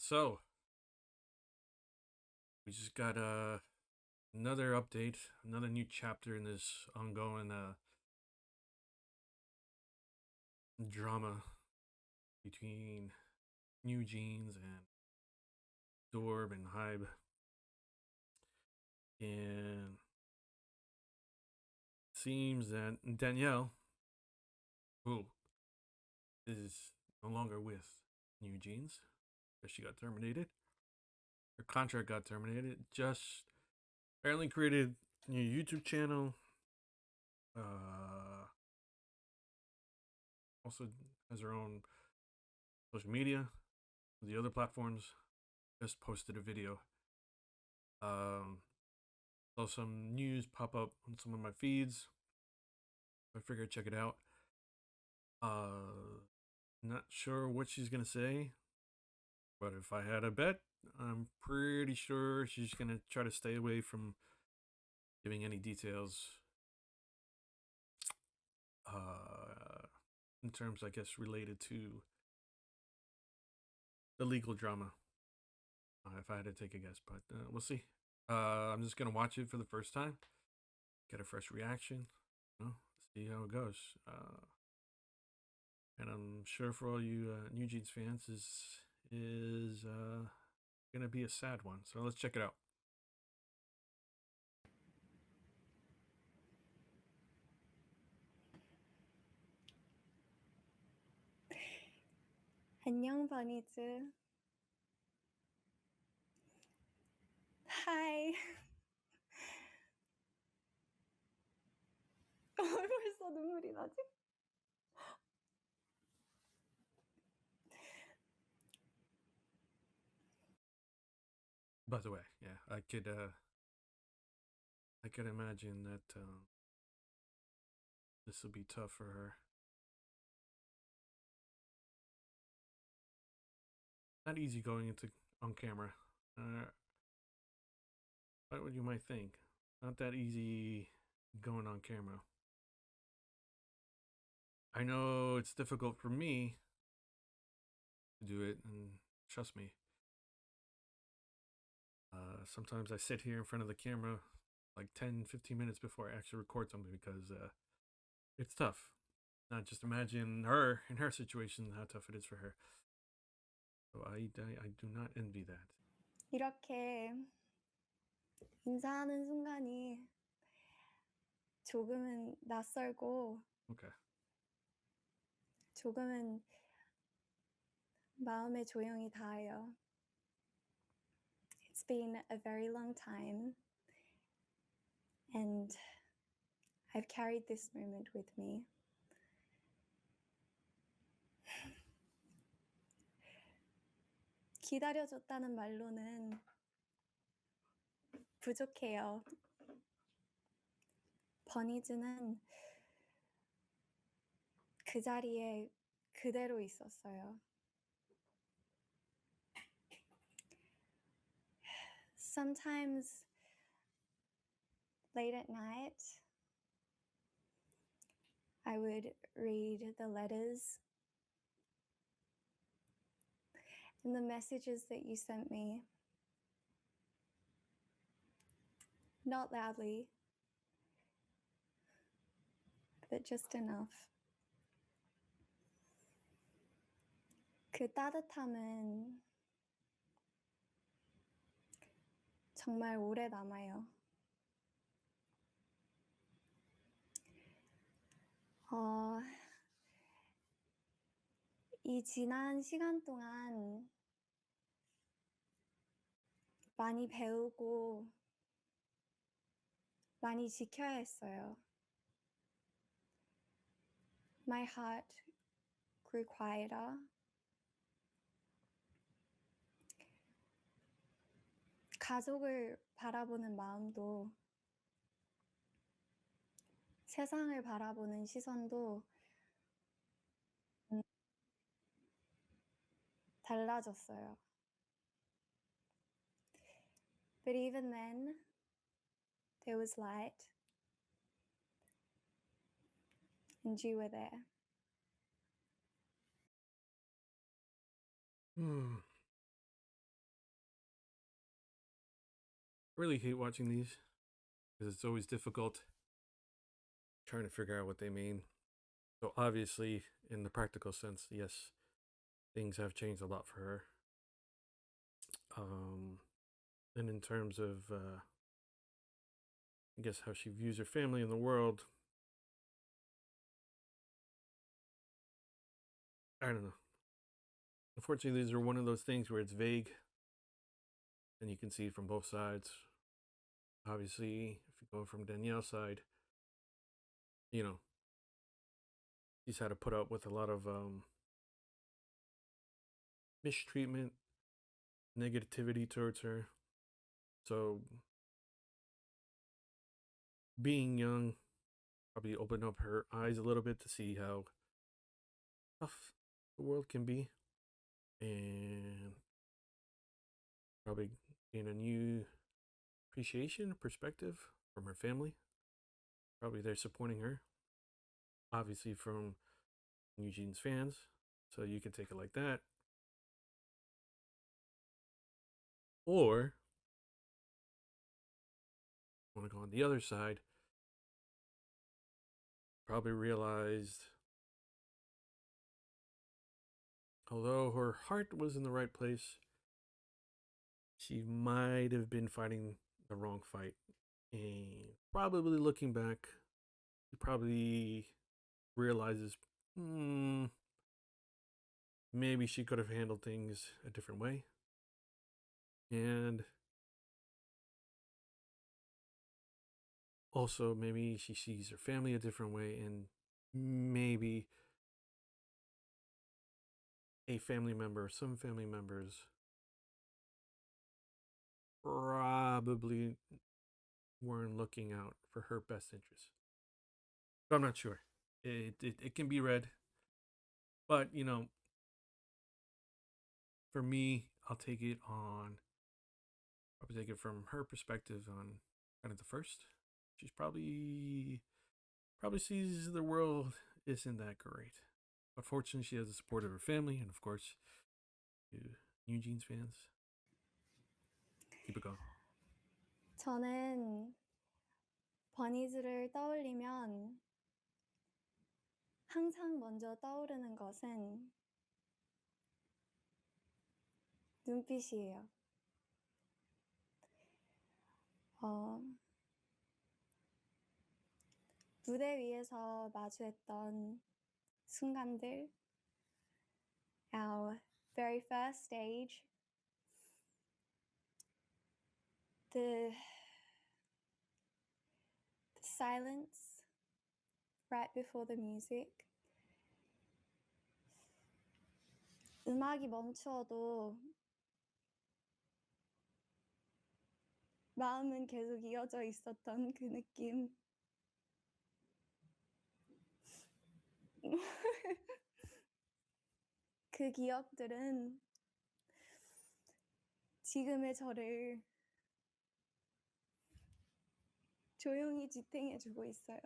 So we just got another update, another new chapter in this ongoing drama between New Jeans and Dorb and Hybe. And it seems that Danielle, who is no longer with New Jeans, because she got terminated. Her contract got terminated. Just apparently created a new YouTube channel. Also has her own social media, the other platforms. Just posted a video. Saw some news pop up on some of my feeds. I figured check it out. Not sure what she's gonna say, but if I had a bet, I'm pretty sure she's gonna try to stay away from giving any details. In terms, I guess, related to the legal drama. If I had to take a guess, but we'll see. I'm just gonna watch it for the first time, get a fresh reaction, see how it goes. And I'm sure for all you New Jeans fans, is gonna be a sad one. So let's check it out. 안녕, 버니즈. Hi. 벌써 눈물이 나지? By the way, yeah, I could imagine that this will be tough for her. Not easy going into on camera. What you might think? Not that easy going on camera. I know it's difficult for me to do it, and trust me. Sometimes I sit here in front of the camera like 10-15 minutes before I actually record something because it's tough. Not just imagine her in her situation, how tough it is for her. So I do not envy that. 이렇게 인사하는 순간이 조금은 낯설고 Okay. 조금은 마음에 조용히 닿아요. It's been a very long time, and I've carried this moment with me. 기다려줬다는 말로는 부족해요. 버니즈는 그 자리에 그대로 있었어요. Sometimes late at night, I would read the letters and the messages that you sent me. Not loudly, but just enough. 그 따뜻함은 정말 오래 남아요. 이 지난 시간 동안 많이 배우고 많이 지켜야 했어요. My heart grew quieter. 가족을 바라보는 마음도, 세상을 바라보는 시선도 달라졌어요. But even then, there was light, and you were there. really hate watching these because it's always difficult trying to figure out what they mean. So obviously, in the practical sense, yes, things have changed a lot for her. Um, and in terms of, I guess, how she views her family and the world, I don't know. Unfortunately, these are one of those things where it's vague and you can see it from both sides. Obviously, if you go from Danielle's side, you know, she's had to put up with a lot of mistreatment, negativity towards her. So, being young probably opened up her eyes a little bit to see how tough the world can be, and probably gain a new appreciation, perspective from her family. Probably they're supporting her, obviously from Eugene's fans. So you can take it like that. Or want to go on the other side, probably realized although her heart was in the right place, she might have been fighting the wrong fight. And probably looking back, she probably realizes maybe she could have handled things a different way. And also, maybe she sees her family a different way, and maybe a family member, some family members, probably weren't looking out for her best interests. But I'm not sure. It can be read, but for me, I'll take it on. Probably take it from her perspective on kind of the first. She's probably sees the world isn't that great, but fortunately, she has the support of her family, and of course, Eugene's fans. Keep it going. 저는 버니즈를 떠올리면 항상 먼저 떠오르는 것은 눈빛이에요. 무대 위에서 마주했던 순간들, our very first stage, the silence right before the music. 음악이 멈춰도 마음은 계속 이어져 있었던 그 느낌. 그 기억들은 지금의 저를 조용히 지탱해주고 있어요.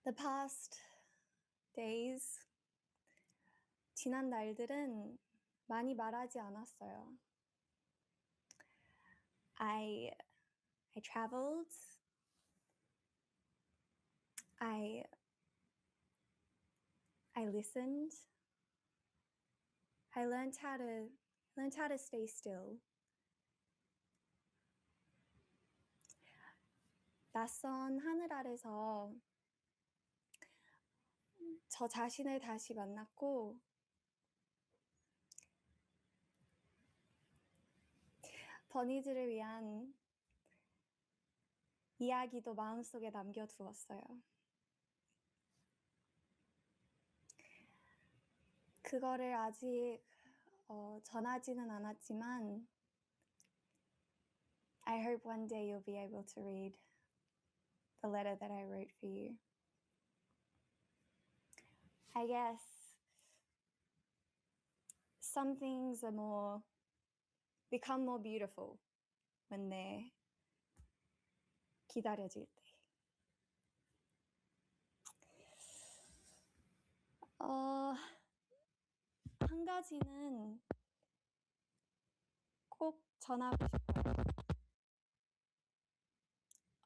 The past days, 지난 날들은 많이 말하지 않았어요. I traveled. I listened. I learned how to stay still. 낯선 하늘 아래서 저 자신을 다시 만났고 버니즈를 위한 이야기도 마음속에 남겨두었어요. 그거를 아직 전하지는 않았지만 I hope one day you'll be able to read the letter that I wrote for you. I guess some things are become more beautiful when they're 기다려질 때. 어, 한 가지는 꼭 전하고 싶어요.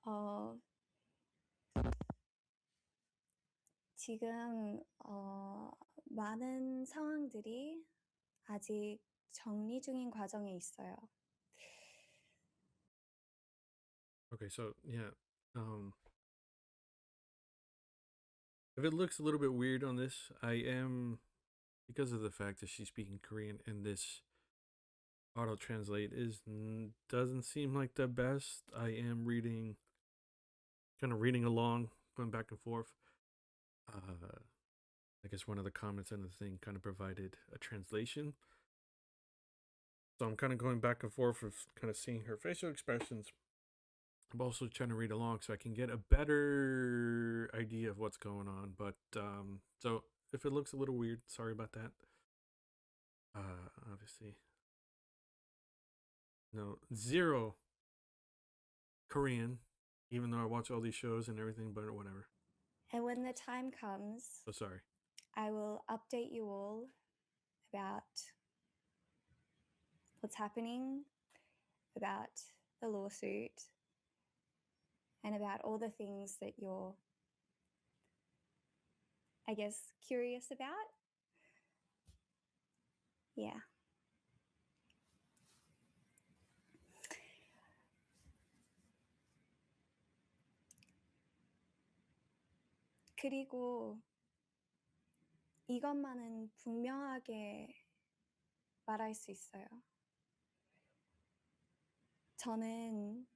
어, 지금 많은 상황들이 아직 정리 중인 과정에 있어요. Okay, so yeah, um, if it looks a little bit weird on this, I am, because of the fact that she's speaking Korean and this auto translate doesn't seem like the best. I am reading, kind of reading along, going back and forth. I guess one of the comments in the thing kind of provided a translation. So I'm kind of going back and forth with kind of seeing her facial expressions. I'm also trying to read along so I can get a better idea of what's going on. But so if it looks a little weird, sorry about that. Obviously, no, zero Korean, even though I watch all these shows and everything, but whatever. And when the time comes, So sorry. I will update you all about what's happening, about the lawsuit, and about all the things that you're, I guess, curious about. Yeah. 그리고 이것만은 분명하게 말할 수 있어요. 저는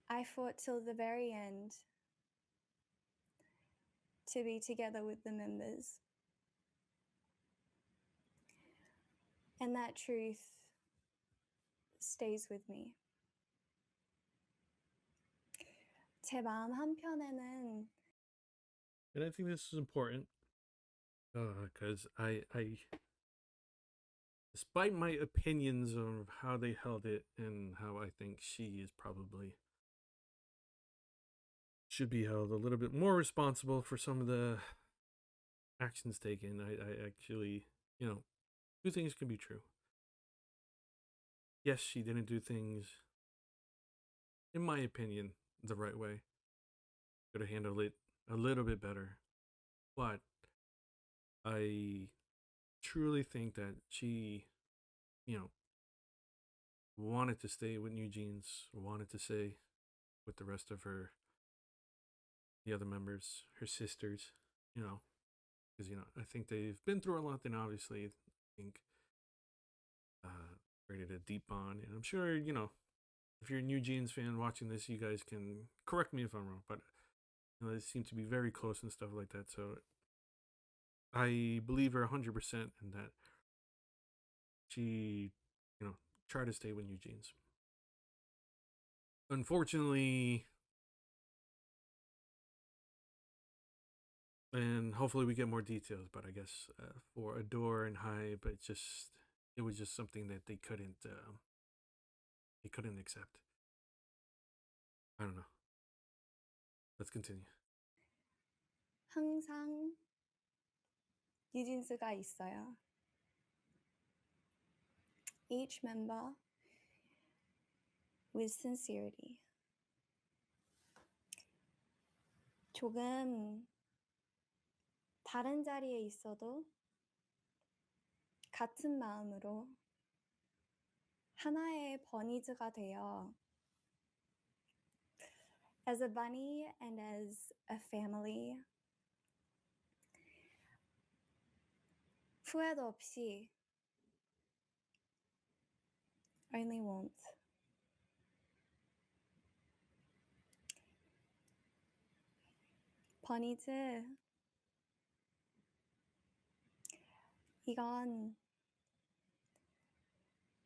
I fought till the very end to be together with the members. And that truth stays with me. 제 마음 한편에는 And I think this is important because despite my opinions of how they held it and how I think she is probably should be held a little bit more responsible for some of the actions taken, I actually, two things can be true. Yes, she didn't do things, in my opinion, the right way. Could have handled it a little bit better. But I truly think that she, you know, wanted to stay with New Jeans, wanted to stay with the rest of the other members, her sisters, because, I think they've been through a lot, and obviously, I think created a deep bond. And I'm sure, if you're a New Jeans fan watching this, you guys can correct me if I'm wrong, but they seem to be very close and stuff like that. So I believe her 100% in that she, tried to stay with New Jeans. Unfortunately, and hopefully we get more details, but I guess for Adore and Hype, it was just something that they couldn't accept. I don't know. Let's continue. 항상 뉴진스가 있어요. Each member with sincerity. 조금 다른 자리에 있어도 같은 마음으로 하나의 버니즈가 되어 as a bunny and as a family 후회도 없이 only warmth. 버니즈 이건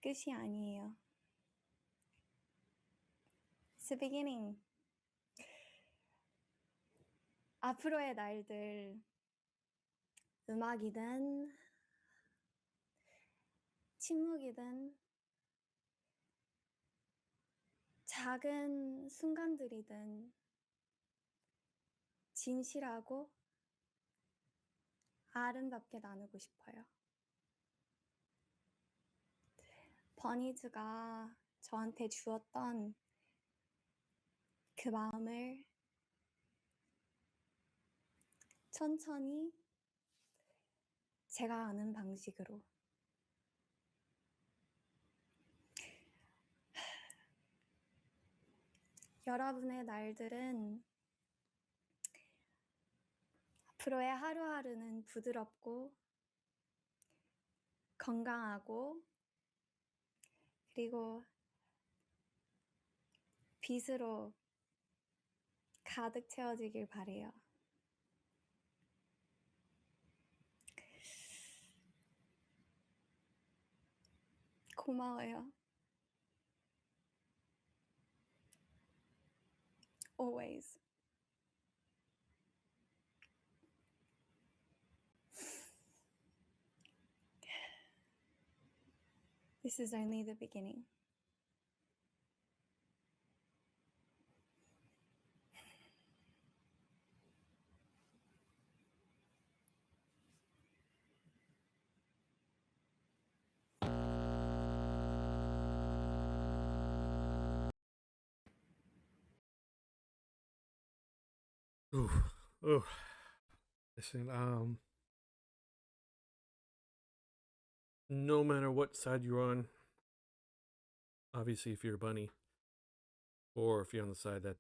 끝이 아니에요. It's the beginning. 앞으로의 날들 음악이든 침묵이든 작은 순간들이든 진실하고 아름답게 나누고 싶어요. 버니즈가 저한테 주었던 그 마음을 천천히 제가 아는 방식으로 여러분의 날들은 앞으로의 하루하루는 부드럽고 건강하고 그리고 빛으로 가득 채워지길 바래요. 고마워요. Always. This is only the beginning. Ooh, ooh. Listen, no matter what side you're on, obviously if you're a bunny, or if you're on the side that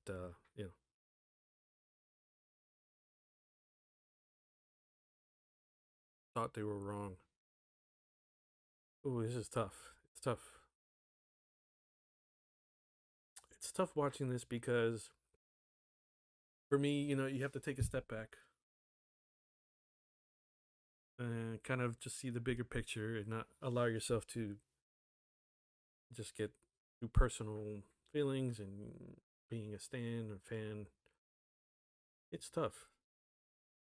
thought they were wrong. Ooh, this is tough. It's tough. It's tough watching this because for me, you have to take a step back and kind of just see the bigger picture and not allow yourself to just get through personal feelings and being a stan or fan. It's tough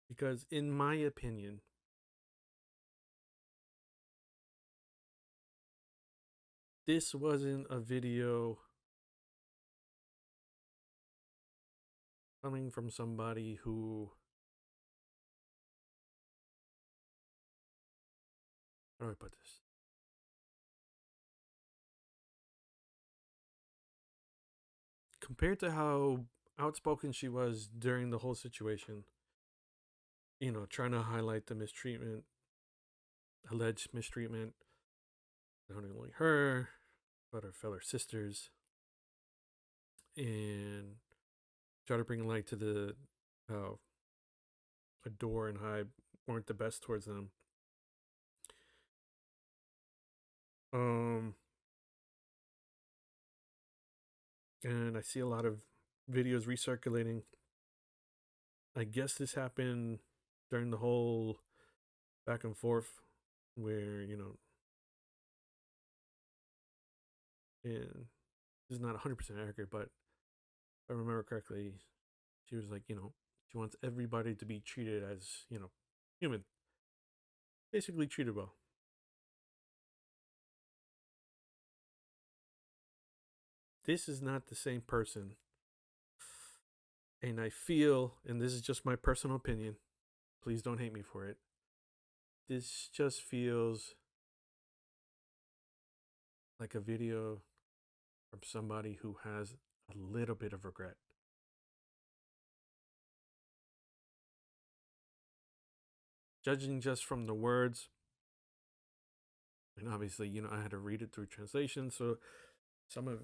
because, in my opinion, this wasn't a video coming from somebody who, how do I put this? Compared to how outspoken she was during the whole situation, trying to highlight the mistreatment, alleged mistreatment, not only her, but her fellow sisters, and try to bring light to the how Adore and Hyde weren't the best towards them. And I see a lot of videos recirculating. I guess this happened during the whole back and forth where, and this is not 100% accurate, but if I remember correctly, she was like, she wants everybody to be treated as, human. Basically treated well. This is not the same person. And I feel, and this is just my personal opinion, please don't hate me for it. This just feels like a video from somebody who has a little bit of regret. Judging just from the words, and obviously, I had to read it through translation, so some of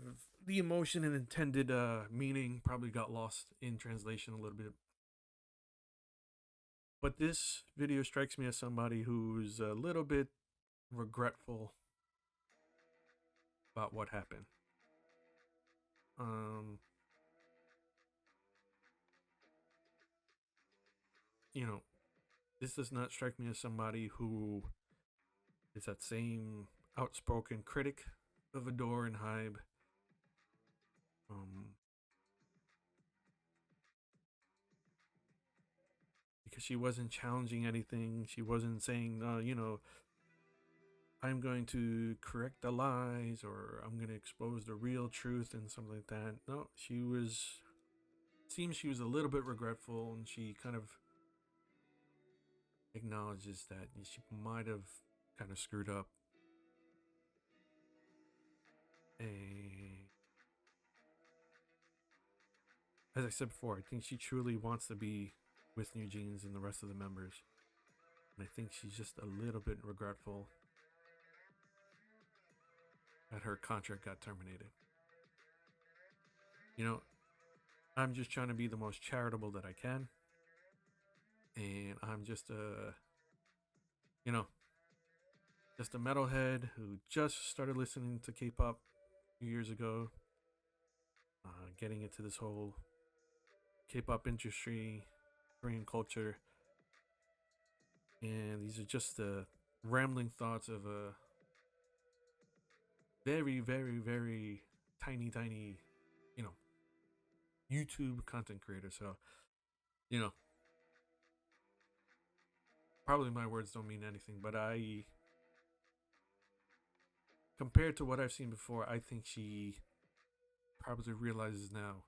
the emotion and intended meaning probably got lost in translation a little bit. But this video strikes me as somebody who's a little bit regretful about what happened. This does not strike me as somebody who is that same outspoken critic of Adore and Hybe. Because she wasn't challenging anything. She wasn't saying, I'm going to correct the lies or I'm going to expose the real truth and something like that. No, she was seems she was a little bit regretful, and she kind of acknowledges that she might have kind of screwed up. And as I said before, I think she truly wants to be with New Jeans and the rest of the members. And I think she's just a little bit regretful that her contract got terminated. You know, I'm just trying to be the most charitable that I can. And I'm just you know, just a metalhead who just started listening to K-pop a few years ago, getting into this whole K-pop industry, Korean culture, and these are just the rambling thoughts of a very, very, very tiny, you know, YouTube content creator. So, you know, probably my words don't mean anything, but compared to what I've seen before, I think she probably realizes now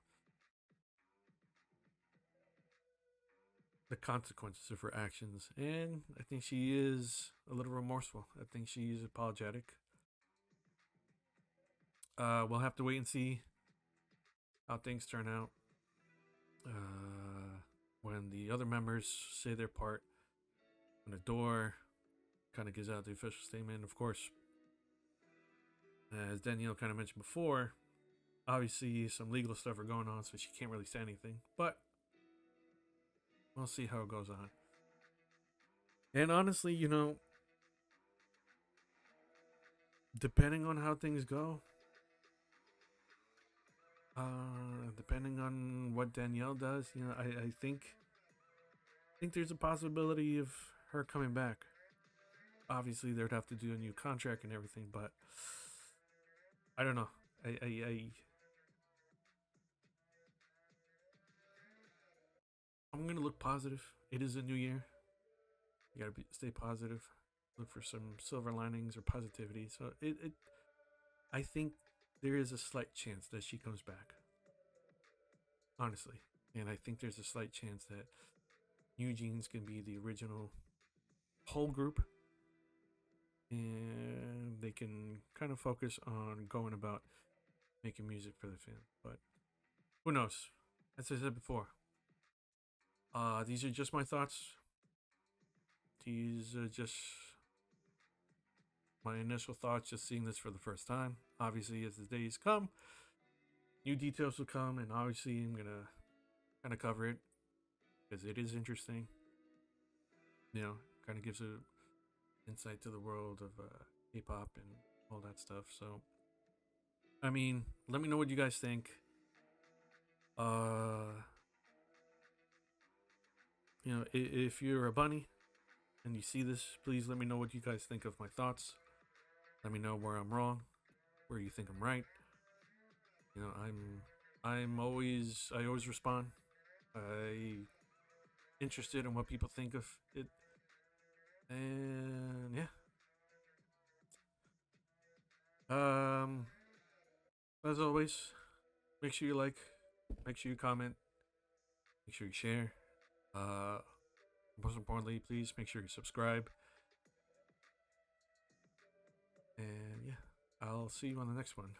the consequences of her actions, and I think she is a little remorseful. I think she's apologetic. We'll have to wait and see how things turn out. When the other members say their part, when the door kind of gives out the official statement, of course, as Danielle kind of mentioned before, obviously some legal stuff are going on, so she can't really say anything. But we'll see how it goes on. And honestly, depending on how things go, depending on what Danielle does, I think there's a possibility of her coming back. Obviously, they'd have to do a new contract and everything, but I don't know. I'm gonna look positive. It is a new year. You gotta stay positive. Look for some silver linings or positivity. So I think there is a slight chance that she comes back. Honestly, and I think there's a slight chance that New Jeans can be the original whole group, and they can kind of focus on going about making music for the fans. But who knows? As I said before, these are just my thoughts. These are just my initial thoughts, just seeing this for the first time. Obviously, as the days come, new details will come, and obviously, I'm gonna kind of cover it because it is interesting. Kind of gives a insight to the world of K-pop and all that stuff. So, I mean, let me know what you guys think. If you're a bunny and you see this, please let me know what you guys think of my thoughts. Let me know where I'm wrong, where you think I'm right. I always respond. I interested in what people think of it, and yeah. As always, make sure you like, make sure you comment, make sure you share. Most importantly, please make sure you subscribe. And yeah, I'll see you on the next one.